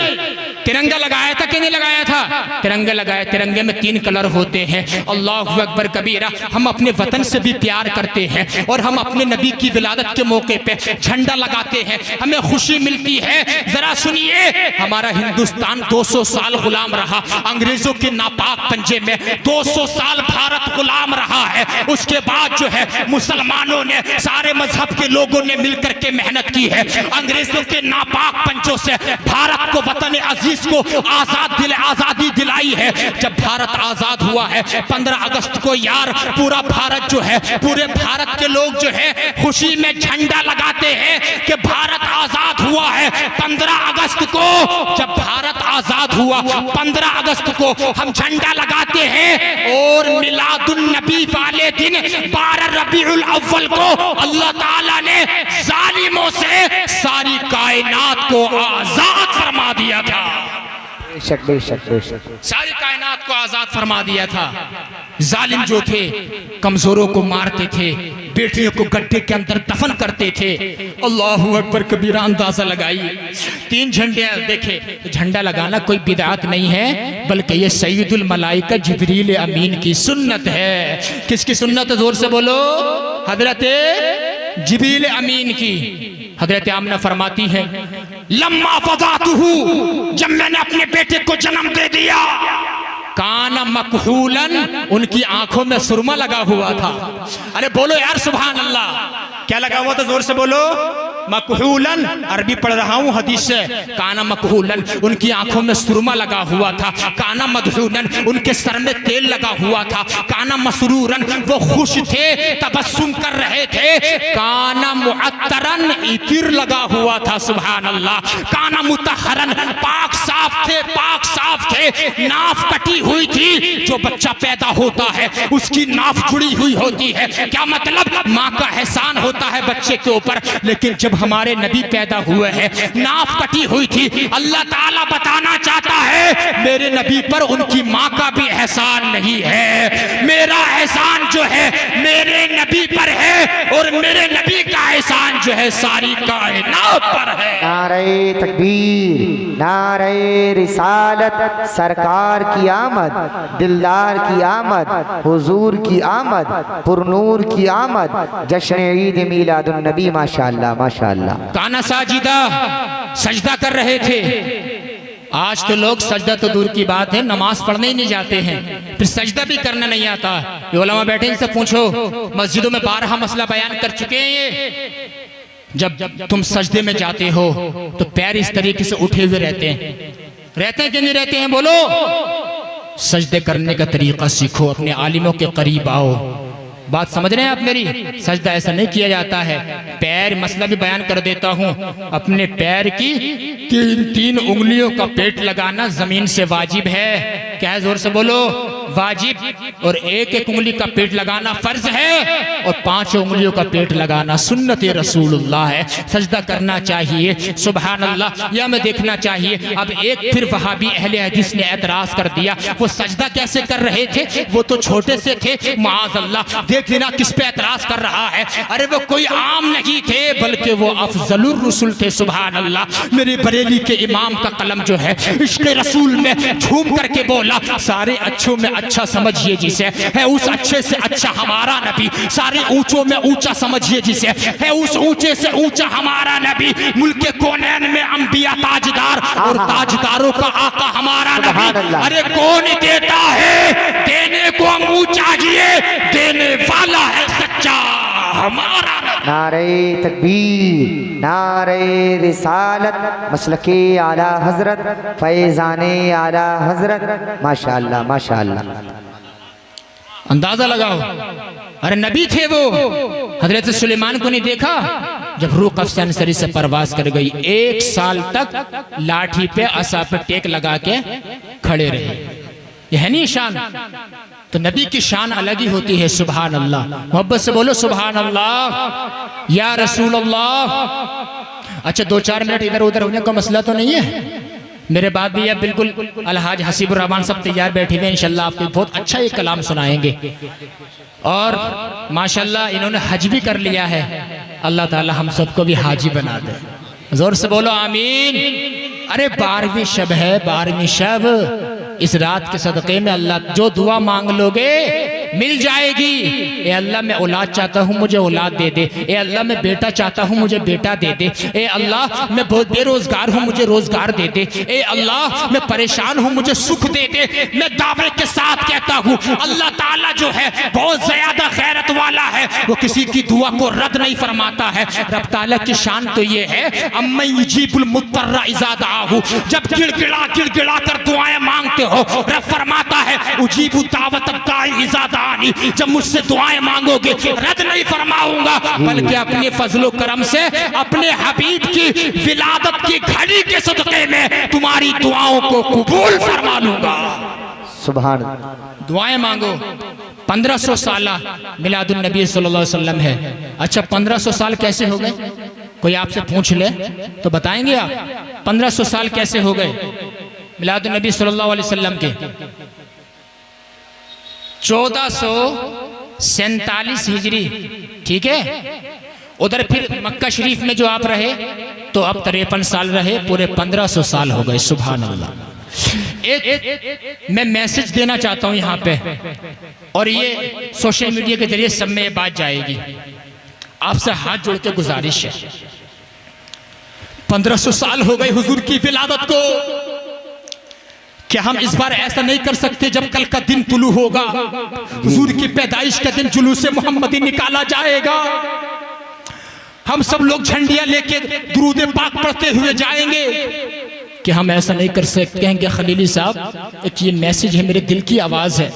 तिरंगा लगाया था कि नहीं लगाया था? तिरंगा लगाया। तिरंगे में 3 कलर होते हैं। अल्लाहु अकबर कबीरा। हम अपने वतन से भी प्यार करते हैं और हम अपने नबी की विलादत के मौके पे झंडा लगाते हैं, हमें खुशी मिलती है। जरा सुनिए, हमारा हिंदुस्तान 200 साल गुलाम रहा, अंग्रेजों के नापाक पंजे में 200 साल भारत गुलाम रहा है। उसके बाद जो है मुसलमानों ने, सारे मजहब के लोगों ने मिलकर के मेहनत की है, अंग्रेजों के नापाक पंचों से भारत को, वतन अजीज को आजादी दिलाई है। जब भारत आजाद हुआ है 15 अगस्त को यार, पूरा भारत जो है, पूरे भारत के लोग जो है खुशी में झंडा लगाते हैं कि भारत आजाद हुआ है। 15 अगस्त को जब भारत आजाद हुआ, 15 अगस्त को हम झंडा लगाते हैं और मिलादुन नबी वाले दिन 12 रबीउल अव्वल को अल्लाह ताला ने जालिमों से सारी कायनात को आजाद फरमा दिया था। बेशक बेशक बेशक। सारी कायनात को आजाद फरमा दिया था। जालिम जो थे कमजोरों को मारते थे, बेटियों को गड्ढे के अंदर दफन करते थे। अल्लाहु अकबर कबीरा अंदाजा लगाइए। 3 झंडे देखे, झंडा लगाना कोई बिदअत नहीं है, बल्कि ये सैयदुल मलाइका जिब्रील अमीन की सुन्नत है। किसकी सुन्नत है? जोर से बोलो। हजरत जिब्रील अमीन की। हजरत आमना फरमाती है, लम्मा फदातुहु, जब मैंने अपने बेटे को जन्म दे दिया, काना मकहूलन, उनकी आंखों में सुरमा लगा हुआ था। अरे बोलो यार सुभान अल्लाह। क्या लगा हुआ था? जोर से बोलो। मकहूलन, अरबी पढ़ रहा हूँ हदीस से। काना मकहूलन, उनकी आंखों में सुरमा लगा हुआ था। काना मदहूनन, उनके सर में तेल लगा हुआ था। काना मसरूरन, वो खुश थे, तबस्सुम कर रहे थे। काना मुअत्तरन, इतिर लगा हुआ था। सुभान अल्लाह। काना मुतहरन, पाक साफ थे, पाक साफ थे। नाफ कटी हुई थी। जो बच्चा पैदा होता है उसकी नाफ जुड़ी हुई होती है। क्या मतलब? माँ का एहसान होता है बच्चे के ऊपर। लेकिन जब हमारे नबी पैदा हुए हैं, नाफ कटी हुई थी। अल्लाह ताला बताना चाहता है मेरे नबी पर उनकी माँ का भी एहसान नहीं है। मेरा एहसान जो है मेरे नबी पर है, और मेरे नबी का एहसान जो है सारी कायनात पर है। नारे तकबीर, नारे रिसालत, सरकार की आमद, दिलदार की आमद, हुजूर की आमद, पुरनूर की आमद, जश्न ईद मिलादुन नबी। माशाअल्लाह माशाअल्लाह। काना साजिदा, सजदा कर रहे थे। आज तो लोग सजदा तो दूर की बात है, नमाज पढ़ने ही नहीं जाते हैं, फिर सजदा भी करना नहीं आता। ये उलमा बैठे, इनसे पूछो। मस्जिदों में 12 मसला बयान कर चुके हैं ये। जब तुम सजदे में जाते हो तो पैर इस तरीके से उठे हुए रहते हैं कि नहीं रहते हैं? बोलो। सजदे करने का तरीका सीखो, अपने आलिमों के करीब आओ। बात समझ रहे हैं आप मेरी? सजदा ऐसा नहीं किया जाता है। पैर, मसला भी बयान कर देता हूं, अपने पैर की 3 उंगलियों का पेट लगाना जमीन से वाजिब है। क्या है? जोर से बोलो। वाजिब। और 1-1 उंगली का पेट लगाना फर्ज है, और 5 उंगलियों का पेट लगाना सुन्नत रसूलुल्लाह है। सजदा करना चाहिए। सुभान अल्लाह। यह हमें देखना चाहिए। अब एक फिर वहाबी अहले हदीस ने एतराज कर दिया, वो सजदा कैसे कर रहे थे? वो तो छोटे से थे। माज़ अल्लाह। देख लेना किस पे एतराज कर रहा है। अरे वो कोई आम नहीं थे, बल्कि वो अफजलुर रसूल थे। सुभान अल्लाह। मेरे बरेली के इमाम का कलम जो है इश्क़ रसूल में झूम करके बोला, सारे अच्छों में अच्छा समझिए जिसे है उस अच्छे से अच्छा हमारा नबी। सारे ऊंचों में ऊंचा समझिए जिसे है उस ऊंचे से ऊंचा हमारा नबी। मुल्क कौनैन में अंबिया ताजदार, और ताजदारों का आका हमारा नबी। अरे कौन देता है? देने को मुंह चाहिए, देने वाला है सच्चा हमारा नबी। नारे तकबीर, नारे रिसालत, मसलके आला हजरत, फैजाने आला हजरत। माशाअल्लाह माशाअल्लाह। अंदाजा लगाओ। अरे नबी थे वो। हजरत सुलेमान को नहीं देखा? जब रूह कफ़्स अंसरी से परवाज कर गई, 1 साल तक लाठी पे असा पे टेक लगा के खड़े रहे। यह है नहीं शान? तो नबी की शान अलग ही होती है। सुभान अल्लाह। मोहब्बत से बोलो सुभान अल्लाह। या रसूल अल्लाह। अच्छा 2-4 मिनट इधर उधर होने का मसला तो नहीं है? मेरे बाद भी अब बिल्कुल अलहाज हसीबुर रहमान सब तैयार बैठे हुए, इंशाल्लाह आपको बहुत अच्छा ये कलाम सुनाएंगे। और माशाल्लाह इन्होंने हज भी कर लिया है। अल्लाह ताला हम सबको भी हाजी बना दे। जोर से बोलो आमीन। अरे 12वीं शब है, 12वीं शब। इस रात के सदक़े में अल्लाह जो दुआ मांग लोगे मिल जाएगी। ए अल्लाह मैं औलाद चाहता हूँ, मुझे औलाद दे दे। ए अल्लाह मैं बेटा चाहता हूँ, मुझे बेटा दे दे। ए अल्लाह मैं बहुत बेरोजगार हूँ, मुझे रोजगार दे दे। ए अल्लाह मैं परेशान हूँ, मुझे सुख दे दे। मैं दावे के साथ कहता हूँ अल्लाह ताला जो है बहुत ज्यादा खैरत वाला है, वो किसी की दुआ को रद्द नहीं फरमाता है। रब ताला की शान तो ये है, अम्मै युजीबुल मुत्तर्रा इज़ा दआहू, जब गिड़गिड़ा कर दुआएं मांगते हो रब फरमाता है उजीबु दावत दाई इज़ा दआनी, जब मुझसे दुआएं मांगोगे रद्द नहीं फरमाऊंगा, बल्कि अपने फजलो करम से अपने हबीब की विलादत की घड़ी के सदक़े में तुम्हारी दुआओं को कबूल फरमा लूंगा। सुभान। दुआएं मांगो। 1500 साल मिलादुन नबी सल्लल्लाहु अलैहि वसल्लम है। अच्छा 1500 साल कैसे हो गए? कोई आपसे पूछ ले तो बताएंगे आप 1500 साल कैसे हो गए? मिलाद नबी सल्लल्लाहु अलैहि वसल्लम के 1447 हिजरी, ठीक है। उधर फिर मक्का शरीफ में जो आप रहे तो अब 53 साल रहे, पूरे 1500 साल हो गए। सुभान अल्लाह। एक मैं मैसेज देना चाहता हूं यहाँ पे, और ये सोशल मीडिया के जरिए सब में ये बात जाएगी। आपसे हाथ जोड़ के गुजारिश है, 1500 साल हो गए हुजूर की विलादत को, क्या हम इस बार ऐसा नहीं कर सकते जब कल का दिन तुलू होगा, हुजूर की पैदाइश का दिन जुलूस मुहम्मदी निकाला जाएगा, हम सब लोग झंडियां लेके दुरूद पाक पढ़ते हुए जाएंगे, कि हम ऐसा नहीं कर सकते? कहेंगे खलीली साहब एक ये मैसेज है, मेरे दिल की आवाज़ है।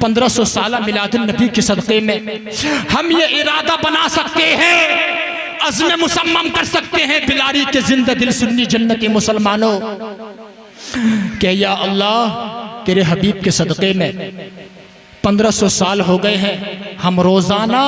1500 साल मिलादुन नबी के सदक़े में हम ये इरादा बना सकते हैं, अज़्म मुसम्मम कर सकते हैं, बिलारी के जिंदा दिल सुन्नी जन्नती मुसलमानों, कि या अल्लाह तेरे हबीब के सदक़े में 1500 साल हो गए हैं, हम रोज़ाना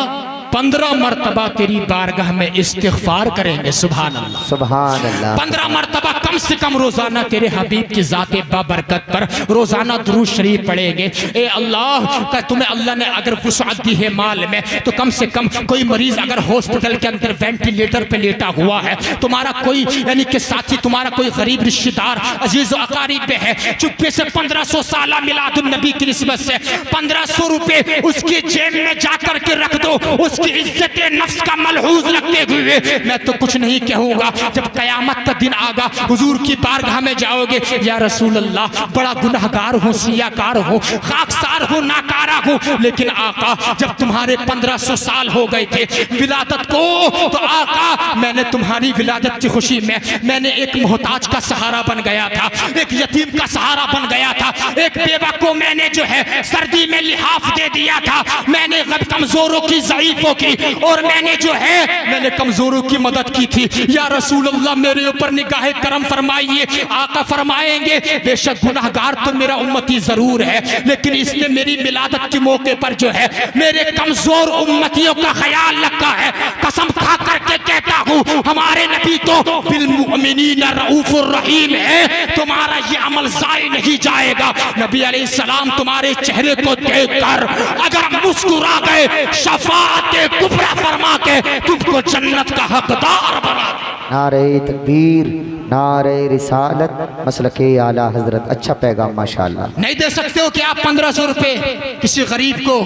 15 मरतबा तेरी बारगाह में इस्तिग़फ़ार करेंगे। सुभान अल्लाह, सुभान अल्लाह। 15 मरतबा कम से कम रोजाना तेरे हबीब की ज़ाते बाबरकत पर रोजाना दुरूद शरीफ पढ़ेंगे। ए अल्लाह, तुम्हें अल्लाह ने अगर वुसअत दी है माल में, तो कम से कम कोई मरीज अगर हॉस्पिटल के अंदर वेंटिलेटर पे लेटा हुआ है, तुम्हारा कोई यानी कि साथी, तुम्हारा कोई गरीब रिश्तेदार अजीज अकारीब पे है, चुप्पे से 1500 साल मिलादुन नबी की निस्बत से 1500 रुपए उसकी जेब में जाकर के रख दो, उसकी इज्जत नफ्स का मलहूज लगते हुए मैं तो कुछ नहीं कहूंगा। जब कयामत का दिन आगा, हुजूर की बारगाह में जाओगे, या रसूल अल्लाह बड़ा गुनहगार हूँ, सियाकार हूँ, खाकसार हूँ, नाकारा हूँ, लेकिन आका जब तुम्हारे 1500 साल हो गए थे विलादत को, तो आका मैंने तुम्हारी विलादत की खुशी में मैंने एक मोहताज का सहारा बन गया था, एक यतीम का सहारा बन गया था, एक बेवा को मैंने जो है सर्दी में लिहाफ दे दिया था, मैंने कमजोरों की, ज़ईफों की, और मैंने जो है मैंने कमजोरों की मदद की थी। या रसूल अल्लाह मेरे ऊपर निगाह करम फरमाइए। आका फरमाएंगे बेशक गुनाहगार तो मेरा उम्मती जरूर है, लेकिन इसने मेरी मिलादत के मौके पर जो है मेरे कमजोर उम्मतियों का ख्याल रखा है। कसम खा करके कहता हूँ हमारे नबी तो बिलमुमिनीन रऊफुर रहीम है, तुम्हारा ये अमल ज़ाय नहीं जाएगा। नबी अलैहिस्सलाम तुम्हारे चेहरे को देखकर अगर मुस्कुरा गए, शफाअत कुबरा फरमा के तुमको जन्नत का हकदार बना दे। नारे तकबीर, नारे रिसालत, मसलके आला हजरत। अच्छा पैगाम माशाअल्लाह। नहीं दे सकते हो कि आप 1500 रुपए किसी गरीब को?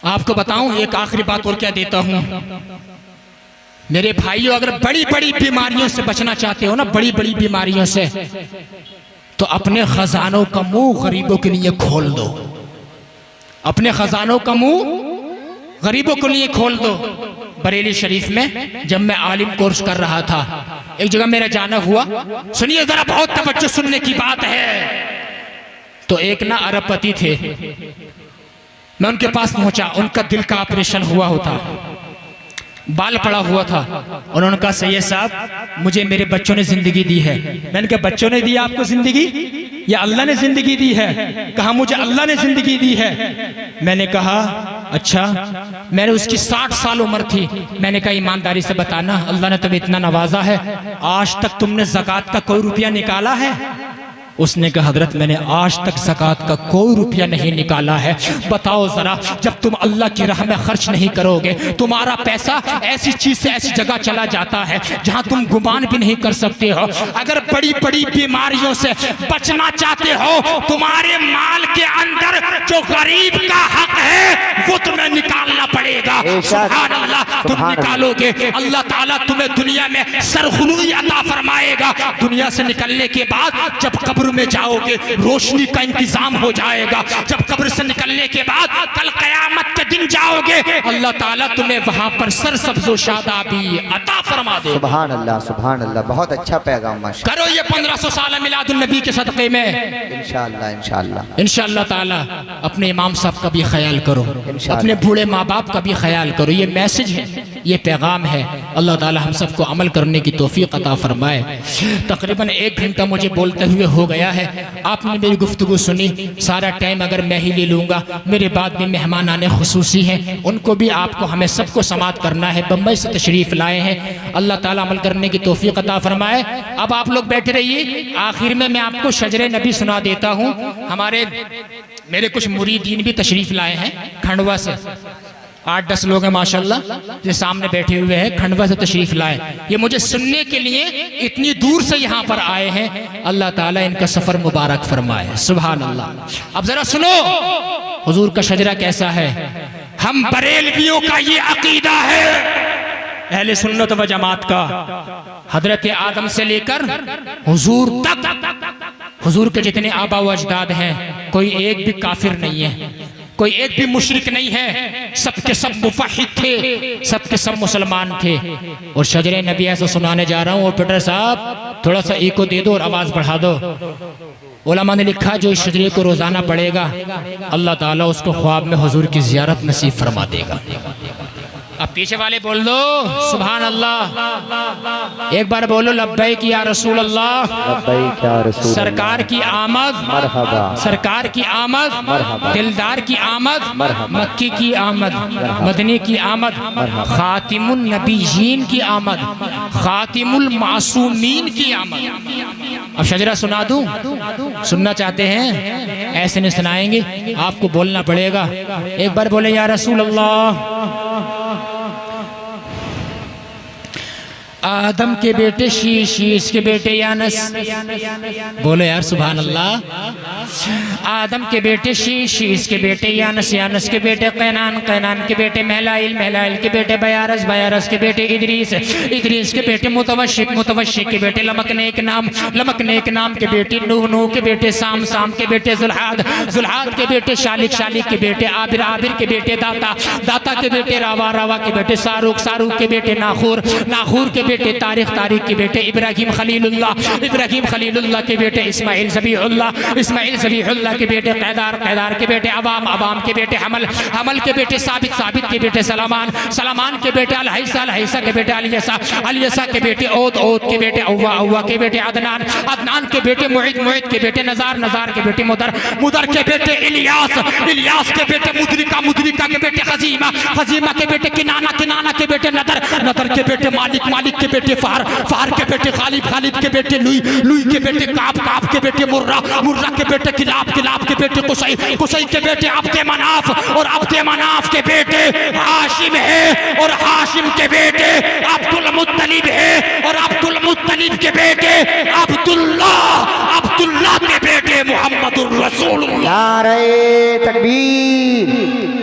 आपको बताऊं एक आखिरी बात और क्या देता हूं, मेरे भाइयों, अगर बड़ी बड़ी बीमारियों से बचना चाहते हो ना, बड़ी बड़ी बीमारियों से, तो अपने खजानों का मुंह गरीबों के लिए खोल दो। अपने खजानों का मुंह गरीबों के लिए खोल दो। बरेली शरीफ में जब मैं आलिम कोर्स कर रहा था, एक जगह मेरा जाना हुआ, सुनिए जरा, बहुत तवज्जो सुनने की बात है। तो एक ना अरबपति थे, मैं उनके पास पहुंचा, उनका दिल का ऑपरेशन हुआ होता, बाल पड़ा हुआ था। उन्होंने कहा सैयद साहब मुझे मेरे बच्चों ने जिंदगी दी है। मैंने कहा बच्चों ने दी आपको जिंदगी या अल्लाह ने जिंदगी दी है? कहा मुझे अल्लाह ने जिंदगी दी है। मैंने कहा अच्छा, मैंने उसकी 60 साल उम्र थी। मैंने कहा ईमानदारी से बताना, अल्लाह ने तुम्हें इतना नवाजा है, आज तक तुमने ज़कात का कोई रुपया निकाला है? उसने कहा हजरत मैंने आज तक ज़कात का कोई रुपया नहीं निकाला है। बताओ जरा, जब तुम अल्लाह की राह में खर्च नहीं करोगे, तुम्हारा पैसा ऐसी चीज से ऐसी जगह चला जाता है जहां तुम गुमान भी नहीं कर सकते हो। अगर बड़ी बड़ी बीमारियों से बचना चाहते हो, तुम्हारे माल के अंदर जो गरीब का हक है वो तुम्हें निकालना पड़ेगा। सुभान अल्लाह, तुम निकालोगे, अल्लाह ताला तुम्हें दुनिया में सरखुलूई अता फरमाएगा। दुनिया से निकलने के बाद जब कब्र में जाओगे, रोशनी का इंतजाम हो जाएगा। जब कब्र से निकलने के बाद कल कयामत के दिन जाओगे, अल्लाह ताला तुम्हें वहां पर सरसब्ज़ो शादाबी अता फरमा दे। सुभान अल्लाह, सुभान अल्लाह। बहुत अच्छा पैगाम माशाअल्लाह। करो ये 1500 साल मिलादुन नबी के सदक़े में इंशाअल्लाह, इंशाअल्लाह, इंशाअल्लाह ताला। अपने इमाम साहब का भी ख्याल करो, अपने बूढ़े माँ बाप का भी ख्याल करो। ये मैसेज है, ये पैगाम है। अल्लाह ताला हम सबको अमल करने की तौफीक अता फरमाए। तकरीबन 1 घंटा मुझे बोलते हुए हो गया गया है। आपने मेरी गुफ्तगू सुनी, सारा टाइम अगर मैं ही ले लूँगा, मेरे बाद भी मेहमान आने खुसूसी हैं, उनको भी आपको हमें सबको समात करना है। बम्बई से तशरीफ़ लाए हैं, अल्लाह ताला अमल करने की तौफीक अता फरमाए। अब आप लोग बैठे रहिए, आखिर में मैं आपको शजरे नबी सुना देता हूँ। मेरे कुछ मुरीदीन भी तशरीफ़ लाए हैं खंडवा से, 8-10 लोग हैं माशाल्लाह, जो सामने बैठे हुए हैं, खंडवा से तशरीफ लाए। ये मुझे सुनने के लिए इतनी दूर से यहाँ पर आए हैं। अल्लाह ताला इनका सफर मुबारक फरमाए। सुभान अल्लाह। अब जरा सुनो हुजूर का शजरा कैसा है। हम बरेलवियों का ये अकीदा है, अहले सुन्नत व जमात का, हजरत आदम से लेकर हुजूर तक, हुजूर के जितने आबा व अजदाद हैं, कोई एक भी काफिर नहीं है, कोई एक भी मुशरिक नहीं है, सबके सब मुफहिद थे, सबके सब मुसलमान थे। और शजरे नबी ऐसा सुनाने जा रहा हूँ। और पीटर साहब थोड़ा सा इको दे दो और आवाज बढ़ा दो। उलमा ने लिखा जो इस शजरे को रोजाना पढ़ेगा, अल्लाह ताला उसको ख्वाब में हुजूर की जियारत नसीब फरमा देगा। अब पीछे वाले बोल दो सुभान अल्लाह, एक बार बोलो लब्बैक या रसूल अल्लाह, लब्बैक या रसूल सरकार की आमद मरहबा, सरकार की आमद मरहबा, दिलदार की आमद मरहबा, मक्की की आमद मदनी की आमद, खातिमुन नबीयीन की आमद, खातिमुल मासूमीन की आमद। अब शजरा सुना दूं, सुनना चाहते हैं? ऐसे नहीं सुनाएंगे, आपको बोलना पड़ेगा। एक बार बोले या रसूल अल्लाह। आदम के बेटे शीश, शीश के बेटे यानस, बोलो यार सुभान अल्लाह। आदम के बेटे शीश, शीश के बेटे यानस, यानस के बेटे कैनान, कैनान के बेटे महलाइल, महलाइल के बेटे बयारस, बयारस के बेटे इदरीस, इदरीस के बेटे मुतवशिक, मुतवशिक के बेटे लमकनेक नाम, लमकनेक नाम के बेटे नूह, नूह के बेटे साम, साम के बेटे जुल्हाद, जुल्हाद के बेटे शालिक, शालिक के बेटे आबिर, आबिर के बेटे दाता, दाता के बेटे रावा, रावा के बेटे सारूक, सारूक के बेटे नाखूर, नाखूर के बेटे तारिक, तारिक के बेटे इब्राहिम खलीलुल्लाह, इब्राहिम खलीलुल्लाह के बेटे इस्माइल ज़बीहुल्लाह, इस्माइल ज़बीहुल्लाह के बेटे कैदार, कैदार के बेटे अवाम, अवाम के बेटे हमल, हमल के बेटे साबित, साबित के बेटे सलामान, सलामान के बेटे अलहैसा, अलहैसा के बेटे अलियसा, अलियसा के बेटे ओद, ओद के बेटे अव्वा, अव्वा के बेटे अदनान, अदनान के बेटे मुईद, मुईद के बेटे नज़ार, नज़ार के बेटे मुदर, मुदर के बेटे इलियास, इलियास के बेटे मुदरिका, मुदरिका के बेटे खजीमा, खजीमा के बेटे किनाना, किनाना के बेटे नदर, नदर के बेटे मालिक, मालिक के बेटे फहर, फहर के बेटे खालिद, खालिद के बेटे लुई, लुई के बेटे काब, काब के बेटे मुर्रा, मुर्रा के बेटे किलाब, किलाब के बेटे कुसई, कुसई के बेटे अब्दे मनाफ, और अब्दे मनाफ के बेटे हाशिम है, और हाशिम के बेटे अब्दुल मुत्तलिब है, और अब्दुल मुत्तलिब के बेटे अब्दुल्लाह, अब्दुल्लाह के बेटे मुहम्मदुर रसूलुल्लाह। नारे तकबीर।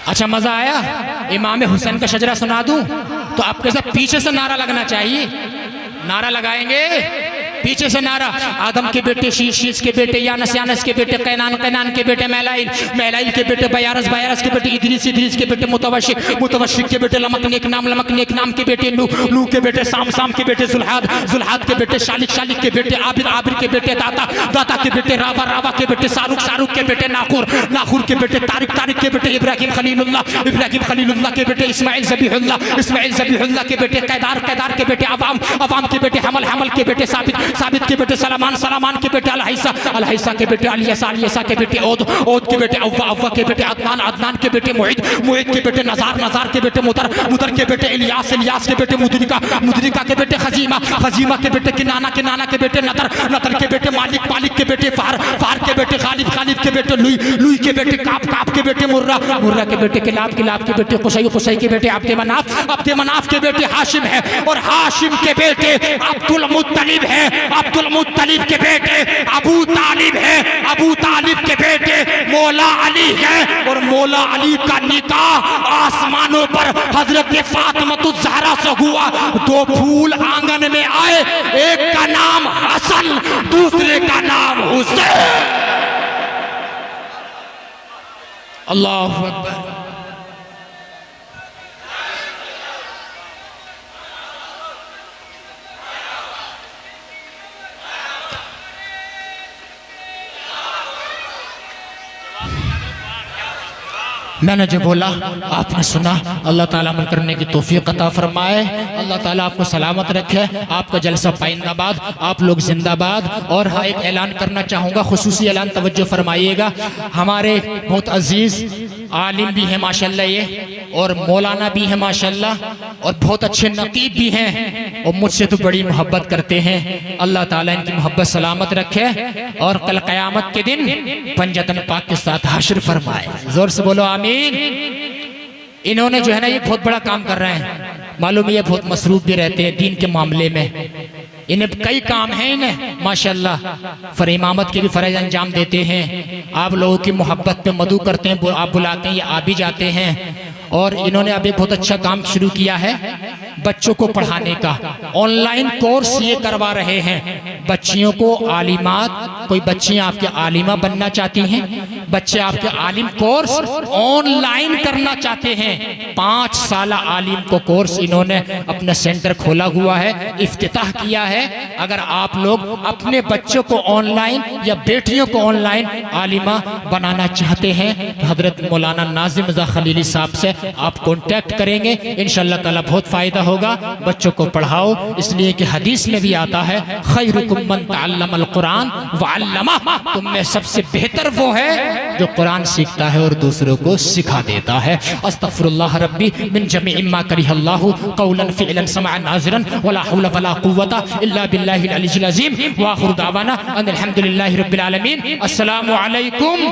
अच्छा मजा आया? इमाम हुसैन का शजरा सुना दूं तो आपके साथ पीछे से नारा लगना चाहिए। नारा लगाएंगे, पीछे से नारा। आदम के बेटे शीश, शीश के बेटे यानस, यानस के बेटे कैनान, कैनान के बेटे महलाइल, महलाइल के बेटे बयारस, बयारस के बेटे इदरीस, इदरीस के बेटे मुतवशिक, मुतवशिक के बेटे लमकनेक नाम, लमकनेक नाम के बेटे नूह, नूह के बेटे साम, साम के बेटे जुल्हाद, जुल्हाद के बेटे शालिक, शालिक के बेटे आबिर, आबिर के बेटे दाता, दाता के बेटे रावा, रावा के बेटे सारूक, सारूक के बेटे नाखूर, नाखूर के बेटे तारिक, तारिक के बेटे इब्राहिम खलीलुल्लाह, इब्राहिम खलीलुल्लाह के बेटे इस्माइल ज़बीहुल्लाह, इस्माइल ज़बीहुल्लाह के बेटे कैदार, कैदार के बेटे अवाम, अवाम के बेटे हमल, हमल के बेटे साबित, साबित के बेटे सलामान, सलामान के बेटे अलहैसा, अलहैसा के बेटे अलियसा, अलियसा के बेटे ओद, ओद के बेटे अव्वा, अव्वा के बेटे अदनान, अदनान के बेटे मुईद, मुईद के बेटे नज़ार, नज़ार के बेटे मुदर, मुदर के बेटे इलियास, इलियास के बेटे मुदरिका, मुदरिका के बेटे खजीमा, खजीमा के बेटे किनाना, किनाना के बेटे नदर, नदर के बेटे मालिक, मालिक के बेटे फहर, फहर के बेटे खालिद, खालिद के बेटे लुई, लुई के बेटे काब, काब के बेटे मुर्रा, मुर्रा के बेटे किलाब, किलाब के बेटे कुसई, कुसई के बेटे अब्दे मनाफ, अब्दे मनाफ के बेटे हाशिम है, और हाशिम के बेटे अब्दुल मुत्तलिब है, अब्दुल मुत्तलिब के बेटे अबू तालिब है, अबू तालिब के बेटे मौला अली है, और मौला अली का निकाह आसमानों पर हजरत फातिमतुज़ ज़हरा से हुआ। दो फूल आंगन में आए, एक का नाम हसन, दूसरे का नाम हुसैन। अल्लाहु अकबर। मैंने जो बोला आपने सुना, अल्लाह ताला अमल करने की तौफीक अता फरमाए, अल्लाह ताला आपको सलामत रखे, आपका जलसा पाइंदाबाद, आप लोग जिंदाबाद। और हाँ, एक ऐलान करना चाहूँगा, खुसूसी ऐलान, तवज्जो फरमाइएगा। हमारे बहुत अजीज़ आलिम भी हैं माशाल्लाह ये, और मौलाना भी हैं माशाल्लाह, और बहुत अच्छे नकीब भी हैं, और मुझसे तो बड़ी मोहब्बत करते हैं। अल्लाह ताला इनकी मोहब्बत सलामत रखे, और कल क़यामत के दिन पंजतन पाक के साथ हश्र फरमाए। जोर से बोलो आमीन। इन्होंने जो है ना, ये बहुत बड़ा काम कर रहे हैं, मालूम है ये बहुत मसरूफ भी रहते हैं दीन के मामले में, इन्हें कई काम हैं इन्हें माशाल्लाह। फर इमामत के भी फ़र्ज़ अंजाम देते हैं, आप लोगों की मोहब्बत पे मदू करते हैं, आप बुलाते हैं, ये आ भी जाते हैं। और इन्होंने अभी बहुत अच्छा काम शुरू किया है बच्चों को पढ़ाने का, ऑनलाइन कोर्स ये करवा रहे हैं बच्चियों को, आलिमात। कोई बच्चियां आपके आलिमा बनना चाहती हैं, बच्चे आपके आलिम कोर्स ऑनलाइन करना चाहते हैं, 5 साल आलिम को कोर्स इन्होंने अपना सेंटर खोला हुआ है, इफ्तिताह किया है। अगर आप लोग अपने बच्चों को ऑनलाइन या बेटियों को ऑनलाइन आलिमा बनाना चाहते हैं तो हजरत मौलाना नाजिम रज़ा खलीली साहब से आप कांटेक्ट करेंगे, इंशाअल्लाह ताला बहुत फायदा होगा। बच्चों को पढ़ाओ, इसलिए कि हदीस में भी आता है खैरुकुम मन तअल्लमल कुरान व अल्लमा, तुम में सबसे बेहतर वो है जो कुरान सीखता है और दूसरों को सिखा देता है। अस्तगफिरुल्लाह रब्बी मिन जमीइ मा करिहल्लाहु कौलन फ़िअलन समअन नाज़िरन वला हौला वला कुव्वता इल्ला बिल्लाहिल अलीय्यिल अज़ीम व आखिरु दावाना अनिल हम्दुलिल्लाहि रब्बिल आलमीन। अस्सलामु अलैकुम।